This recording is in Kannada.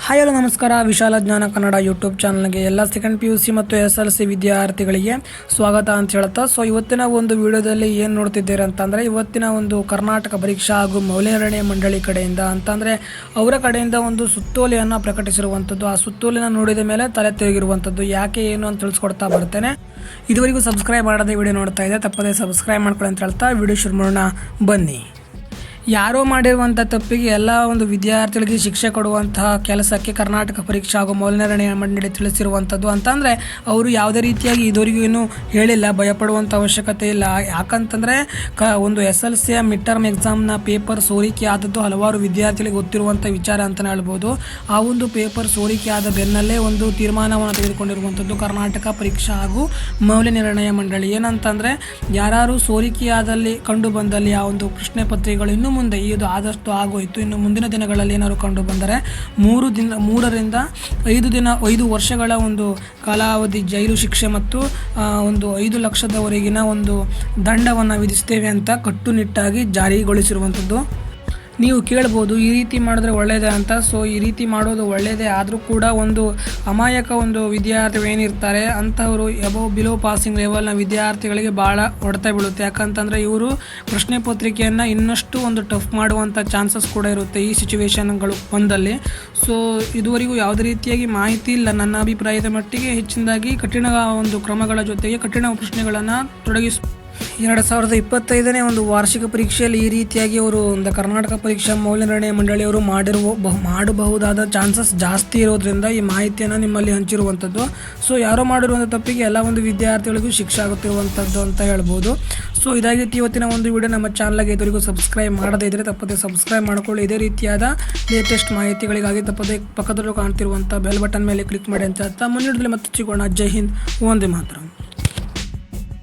ಹಾಯ್ ಹಲೋ ನಮಸ್ಕಾರ. ವಿಶಾಲ ಜ್ಞಾನ ಕನ್ನಡ ಯೂಟ್ಯೂಬ್ ಚಾನಲ್ಗೆ ಎಲ್ಲ ಸೆಕೆಂಡ್ PUC ಮತ್ತು SLC ವಿದ್ಯಾರ್ಥಿಗಳಿಗೆ ಸ್ವಾಗತ ಅಂತ ಹೇಳ್ತಾ, ಇವತ್ತಿನ ಒಂದು ವಿಡಿಯೋದಲ್ಲಿ ಏನು ನೋಡ್ತಿದ್ದೀರಾ ಅಂತಂದರೆ, ಇವತ್ತಿನ ಒಂದು ಕರ್ನಾಟಕ ಪರೀಕ್ಷಾ ಹಾಗೂ ಮೌಲ್ಯನಿರ್ಣಯ ಮಂಡಳಿ ಕಡೆಯಿಂದ ಅಂತಂದರೆ ಅವರ ಕಡೆಯಿಂದ ಒಂದು ಸುತ್ತೋಲೆಯನ್ನು ಪ್ರಕಟಿಸಿರುವಂಥದ್ದು. ಆ ಸುತ್ತೋಲೆನ ನೋಡಿದ ಮೇಲೆ ತಲೆ ತಿರುಗಿರುವಂಥದ್ದು. ಯಾಕೆ ಏನು ಅಂತ ತಿಳಿಸ್ಕೊಡ್ತಾ ಬರ್ತೇನೆ. ಇದುವರೆಗೂ ಸಬ್ಸ್ಕ್ರೈಬ್ ಮಾಡದೆ ವಿಡಿಯೋ ನೋಡ್ತಾ ಇದೆ, ತಪ್ಪದೇ ಸಬ್ಸ್ಕ್ರೈಬ್ ಮಾಡ್ಕೊಳ್ಳಿ ಅಂತ ಹೇಳ್ತಾ ವಿಡಿಯೋ ಶುರು ಮಾಡೋಣ ಬನ್ನಿ. ಯಾರೋ ಮಾಡಿರುವಂಥ ತಪ್ಪಿಗೆ ಎಲ್ಲ ಒಂದು ವಿದ್ಯಾರ್ಥಿಗಳಿಗೆ ಶಿಕ್ಷೆ ಕೊಡುವಂತಹ ಕೆಲಸಕ್ಕೆ ಕರ್ನಾಟಕ ಪರೀಕ್ಷಾ ಹಾಗೂ ಮೌಲ್ಯನಿರ್ಣಯ ಮಂಡಳಿ ತಿಳಿಸಿರುವಂಥದ್ದು. ಅಂತಂದರೆ ಅವರು ಯಾವುದೇ ರೀತಿಯಾಗಿ ಇದುವರೆಗೂ ಏನು ಹೇಳಿಲ್ಲ, ಭಯಪಡುವಂಥ ಅವಶ್ಯಕತೆ ಇಲ್ಲ. ಯಾಕಂತಂದರೆ ಒಂದು SLCಯ ಮಿಡ್ ಟರ್ಮ್ ಎಕ್ಸಾಮ್ನ ಪೇಪರ್ ಸೋರಿಕೆ ಆದದ್ದು ಹಲವಾರು ವಿದ್ಯಾರ್ಥಿಗಳಿಗೆ ಗೊತ್ತಿರುವಂಥ ವಿಚಾರ ಅಂತಲೇ ಹೇಳ್ಬೋದು. ಆ ಒಂದು ಪೇಪರ್ ಸೋರಿಕೆ ಆದ ಬೆನ್ನಲ್ಲೇ ಒಂದು ತೀರ್ಮಾನವನ್ನು ತೆಗೆದುಕೊಂಡಿರುವಂಥದ್ದು ಕರ್ನಾಟಕ ಪರೀಕ್ಷಾ ಹಾಗೂ ಮೌಲ್ಯನಿರ್ಣಯ ಮಂಡಳಿ. ಏನಂತಂದರೆ ಯಾರು ಸೋರಿಕೆಯಾದಲ್ಲಿ ಕಂಡು ಬಂದಲ್ಲಿ ಆ ಒಂದು ಪ್ರಶ್ನೆ ಪತ್ರಿಕೆಗಳು ಇನ್ನು ಮುಂದೆ ಇದು ಆದಷ್ಟು ಆಗೋಯಿತು. ಇನ್ನು ಮುಂದಿನ ದಿನಗಳಲ್ಲಿ ಏನಾದ್ರು ಕಂಡು ಬಂದರೆ 3 ರಿಂದ 5 ವರ್ಷಗಳ ಒಂದು ಕಾಲಾವಧಿ ಜೈಲು ಶಿಕ್ಷೆ ಮತ್ತು ಒಂದು 5 ಲಕ್ಷದವರೆಗಿನ ಒಂದು ದಂಡವನ್ನು ವಿಧಿಸ್ತೇವೆ ಅಂತ ಕಟ್ಟುನಿಟ್ಟಾಗಿ ಜಾರಿಗೊಳಿಸಿರುವಂಥದ್ದು. ನೀವು ಕೇಳ್ಬೋದು, ಈ ರೀತಿ ಮಾಡಿದ್ರೆ ಒಳ್ಳೆಯದೇ ಅಂತ. ಈ ರೀತಿ ಮಾಡೋದು ಒಳ್ಳೆಯದೇ ಆದರೂ ಕೂಡ ಒಂದು ಅಮಾಯಕ ಒಂದು ವಿದ್ಯಾರ್ಥಿಗಳು ಏನಿರ್ತಾರೆ ಅಂಥವರು ಬಿಲೋ ಪಾಸಿಂಗ್ ಲೆವೆಲ್ನ ವಿದ್ಯಾರ್ಥಿಗಳಿಗೆ ಭಾಳ ಹೊಡೆತ ಬೀಳುತ್ತೆ. ಯಾಕಂತಂದರೆ ಇವರು ಪ್ರಶ್ನೆ ಪತ್ರಿಕೆಯನ್ನು ಇನ್ನಷ್ಟು ಒಂದು ಟಫ್ ಮಾಡುವಂಥ ಚಾನ್ಸಸ್ ಕೂಡ ಇರುತ್ತೆ ಈ ಸಿಚುವೇಶನ್ಗಳು ಬಂದಲ್ಲಿ. ಇದುವರೆಗೂ ಯಾವುದೇ ರೀತಿಯಾಗಿ ಮಾಹಿತಿ ಇಲ್ಲ. ನನ್ನ ಅಭಿಪ್ರಾಯದ ಮಟ್ಟಿಗೆ ಹೆಚ್ಚಿನದಾಗಿ ಕಠಿಣ ಒಂದು ಕ್ರಮಗಳ ಜೊತೆಗೆ ಕಠಿಣ ಪ್ರಶ್ನೆಗಳನ್ನು 2025ನೇ ಒಂದು ವಾರ್ಷಿಕ ಪರೀಕ್ಷೆಯಲ್ಲಿ ಈ ರೀತಿಯಾಗಿ ಅವರು ಒಂದು ಕರ್ನಾಟಕ ಪರೀಕ್ಷಾ ಮೌಲ್ಯನಿರ್ಣಯ ಮಂಡಳಿಯವರು ಮಾಡಬಹುದಾದ ಚಾನ್ಸಸ್ ಜಾಸ್ತಿ ಇರೋದ್ರಿಂದ ಈ ಮಾಹಿತಿಯನ್ನು ನಿಮ್ಮಲ್ಲಿ ಹಂಚಿರುವಂಥದ್ದು. ಯಾರೋ ಮಾಡಿರುವಂಥ ತಪ್ಪಿಗೆ ಎಲ್ಲ ಒಂದು ವಿದ್ಯಾರ್ಥಿಗಳಿಗೂ ಶಿಕ್ಷೆ ಆಗುತ್ತಿರುವಂಥದ್ದು ಅಂತ ಹೇಳ್ಬೋದು. ಇದಾಗಿತ್ತು ಇವತ್ತಿನ ಒಂದು ವಿಡಿಯೋ. ನಮ್ಮ ಚಾನಲ್ಗೆ ಇದುವರೆಗೂ ಸಬ್ಸ್ಕ್ರೈಬ್ ಮಾಡದೇ ಇದ್ದರೆ ತಪ್ಪದೆ ಸಬ್ಸ್ಕ್ರೈಬ್ ಮಾಡಿಕೊಳ್ಳಿ. ಇದೇ ರೀತಿಯಾದ ಲೇಟೆಸ್ಟ್ ಮಾಹಿತಿಗಳಿಗಾಗಿ ತಪ್ಪದೆ ಪಕ್ಕದಲ್ಲೂ ಕಾಣ್ತಿರುವಂಥ ಬೆಲ್ ಬಟನ್ ಮೇಲೆ ಕ್ಲಿಕ್ ಮಾಡಿ ಅಂತ ಹೇಳ್ತಾ ಮುಂದಿನ ಮತ್ತೆ ಸಿಗೋಣ. ಜೈ ಹಿಂದ್, ವಂದೇ ಮಾತರಂ.